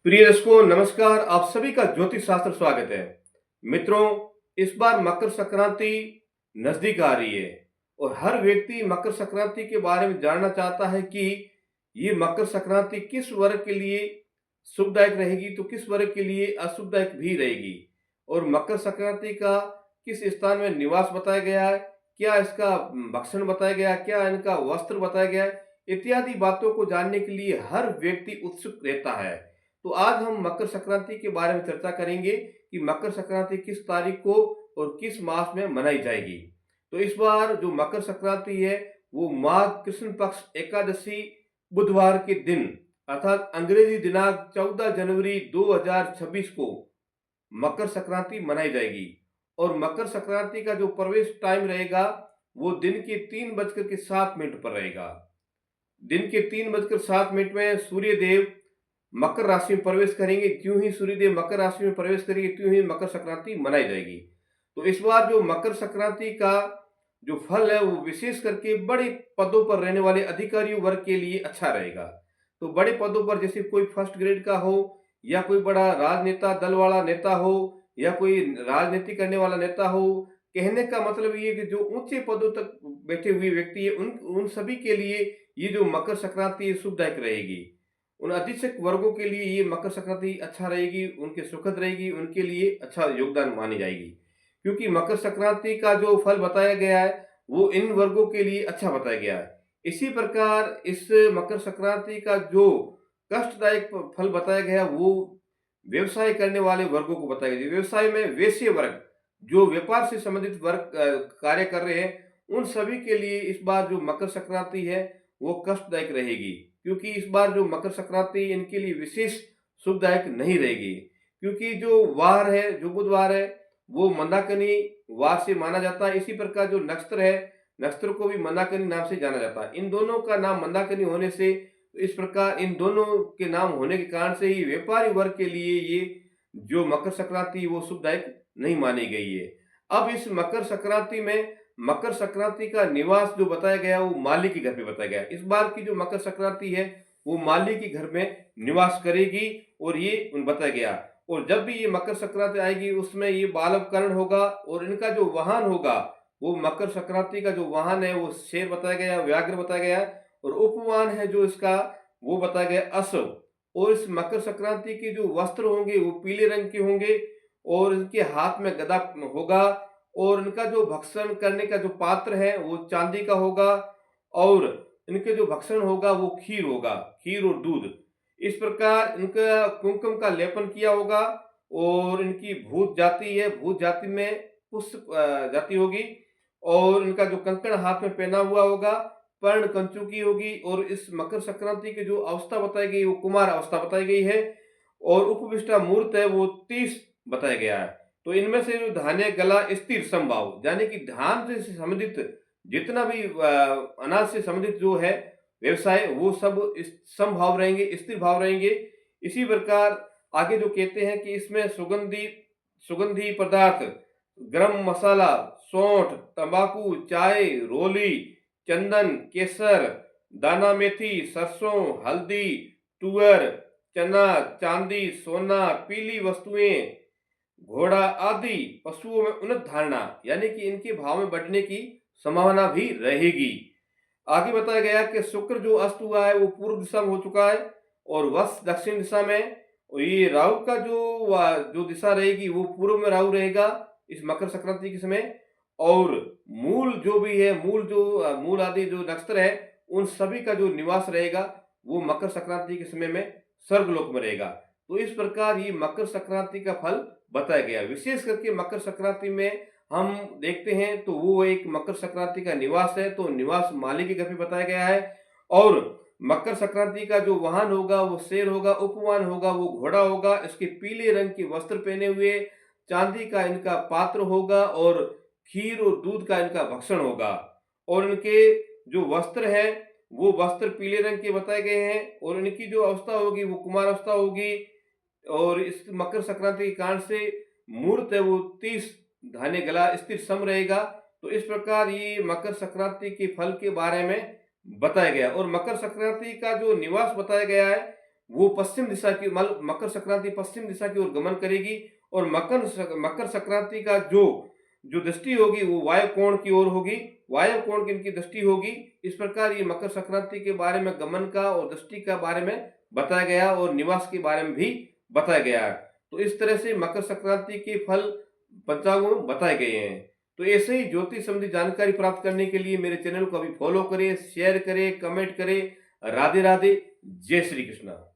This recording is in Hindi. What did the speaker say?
प्रिय दर्शकों नमस्कार। आप सभी का ज्योतिष शास्त्र स्वागत है। मित्रों, इस बार मकर संक्रांति नजदीक आ रही है और हर व्यक्ति मकर संक्रांति के बारे में जानना चाहता है कि ये मकर संक्रांति किस वर्ग के लिए शुभदायक रहेगी तो किस वर्ग के लिए अशुभदायक भी रहेगी, और मकर संक्रांति का किस स्थान में निवास बताया गया है, क्या इसका भक्षण बताया गया है, क्या इनका वस्त्र बताया गया है, इत्यादि बातों को जानने के लिए हर व्यक्ति उत्सुक रहता है। तो आज हम मकर संक्रांति के बारे में चर्चा करेंगे कि मकर संक्रांति किस तारीख को और किस मास में मनाई जाएगी। तो इस बार जो मकर संक्रांति है वो माघ कृष्ण पक्ष एकादशी बुधवार के दिन अर्थात अंग्रेजी दिनांक 14 जनवरी 2026 को मकर संक्रांति मनाई जाएगी। और मकर संक्रांति का जो प्रवेश टाइम रहेगा वो दिन के 3:07 पर रहेगा। दिन के 3:07 में सूर्य देव मकर राशि में प्रवेश करेंगे। ज्यों ही सूर्यदेव मकर राशि में प्रवेश करेंगे त्यों ही मकर संक्रांति मनाई जाएगी। तो इस बार जो मकर संक्रांति का जो फल है वो विशेष करके बड़े पदों पर रहने वाले अधिकारी वर्ग के लिए अच्छा रहेगा। तो बड़े पदों पर जैसे कोई फर्स्ट ग्रेड का हो या कोई बड़ा राजनेता दल वाला नेता हो या कोई राजनीति करने वाला नेता हो, कहने का मतलब ये कि जो ऊंचे पदों तक बैठे हुए व्यक्ति है उन उन सभी के लिए ये जो मकर संक्रांति शुभदायक रहेगी। उन अधिक्षक वर्गों के लिए ये मकर संक्रांति अच्छा रहेगी, उनके सुखद रहेगी, उनके लिए अच्छा योगदान मानी जाएगी। क्योंकि मकर संक्रांति का जो फल बताया गया है वो इन वर्गों के लिए अच्छा बताया गया है। इसी प्रकार इस मकर संक्रांति का जो कष्टदायक फल बताया गया वो व्यवसाय करने वाले वर्गों को बताया गया। व्यवसाय में वैश्य वर्ग, जो व्यापार से संबंधित वर्ग कार्य कर रहे हैं, उन सभी के लिए इस बार जो मकर संक्रांति है वो कष्टदायक रहेगी। क्योंकि इस बार जो मकर संक्रांति इनके लिए विशेष शुभदायक नहीं रहेगी। क्योंकि जो वार है, जो बुधवार है, वो मंदाकिनी वार से माना जाता है। इसी प्रकार जो नक्षत्र है, नक्षत्र को भी मंदाकिनी नाम से जाना जाता है। इन दोनों का नाम मंदाकिनी होने से, इस प्रकार इन दोनों के नाम होने के कारण से ही व्यापारी वर्ग के लिए ये जो मकर संक्रांति वो शुभदायक नहीं मानी गई है। अब इस मकर संक्रांति में मकर संक्रांति का निवास जो बताया गया वो माली के घर पे बताया गया। इस बार की जो मकर संक्रांति है वो माली के घर में निवास करेगी और ये बताया गया। और जब भी ये मकर संक्रांति आएगी उसमें ये बालवकरण होगा और इनका जो वाहन होगा वो मकर संक्रांति का जो वाहन है वो शेर बताया गया, व्याघ्र बताया गया, और उपवाहन है जो इसका वो बताया गया अश्व। और इस मकर संक्रांति के जो वस्त्र होंगे वो पीले रंग के होंगे और इनके हाथ में गदा होगा और इनका जो भक्षण करने का जो पात्र है वो चांदी का होगा और इनके जो भक्षण होगा वो खीर होगा, खीर और दूध। इस प्रकार इनका कुमकुम का लेपन किया होगा और इनकी भूत जाति है, भूत जाति में पुष्प जाति होगी और इनका जो कंकण हाथ में पहना हुआ होगा पर्ण कंचू की होगी। और इस मकर संक्रांति की जो अवस्था बताई गई वो कुमार अवस्था बताई गई है और उपविष्टा मूर्त है वो 30 बताया गया है। तो इनमें से जो धान्य गला स्थिर समभाव, यानी कि धान से संबंधित जितना भी अनाज से संबंधित जो है व्यवसाय वो सब समभाव रहेंगे, स्थिर भाव रहेंगे। इसी प्रकार आगे जो कहते हैं कि इसमें सुगंधी सुगंधी पदार्थ, गरम मसाला, सौंठ, तंबाकू, चाय, रोली, चंदन, केसर, दाना मेथी, सरसों, हल्दी, तुअर, चना, चांदी, सोना, पीली वस्तुएं, घोड़ा आदि पशुओं में उन्नत धारणा, यानी कि इनके भाव में बढ़ने की संभावना भी रहेगी। आगे बताया गया कि शुक्र जो अस्त हुआ है वो पूर्व दिशा में हो चुका है और वश दक्षिण दिशा में। और ये राहु का जो दिशा रहेगी वो पूर्व में राहु रहेगा इस मकर संक्रांति के समय। और मूल जो भी है, मूल आदि जो नक्षत्र है उन सभी का जो निवास रहेगा वो मकर संक्रांति के समय में स्वर्गलोक में रहेगा। तो इस प्रकार ये मकर संक्रांति का फल बताया गया। विशेष करके मकर संक्रांति में हम देखते हैं तो वो एक मकर संक्रांति का निवास है, तो निवास माली के घर पे बताया गया है। और मकर संक्रांति का जो वाहन होगा वो शेर होगा, उपवाहन होगा वो घोड़ा होगा, इसके पीले रंग के वस्त्र पहने हुए, चांदी का इनका पात्र होगा और खीर और दूध का इनका भक्षण होगा। और इनके जो वस्त्र है वो वस्त्र पीले रंग के बताए गए हैं और इनकी जो अवस्था होगी वो कुमार अवस्था होगी। और इस मकर संक्रांति के कारण से मूर्त है वो 30 धान्य गला स्थिर सम रहेगा। तो इस प्रकार ये मकर संक्रांति के फल के बारे में बताया गया। और मकर संक्रांति का जो निवास बताया गया है वो पश्चिम दिशा की, मतलब मकर संक्रांति पश्चिम दिशा की ओर गमन करेगी और मकर संक्रांति का जो जो दृष्टि होगी वो वायु कोण की ओर होगी, वायु कोण की इनकी दृष्टि होगी। इस प्रकार ये मकर संक्रांति के बारे में गमन का और दृष्टि का बारे में बताया गया और निवास के बारे में भी बताया गया है। तो इस तरह से मकर संक्रांति के फल पंचांगों में बताए गए हैं। तो ऐसे ही ज्योतिष संबंधी जानकारी प्राप्त करने के लिए मेरे चैनल को अभी फॉलो करें, शेयर करें, कमेंट करें। राधे राधे, जय श्री कृष्णा।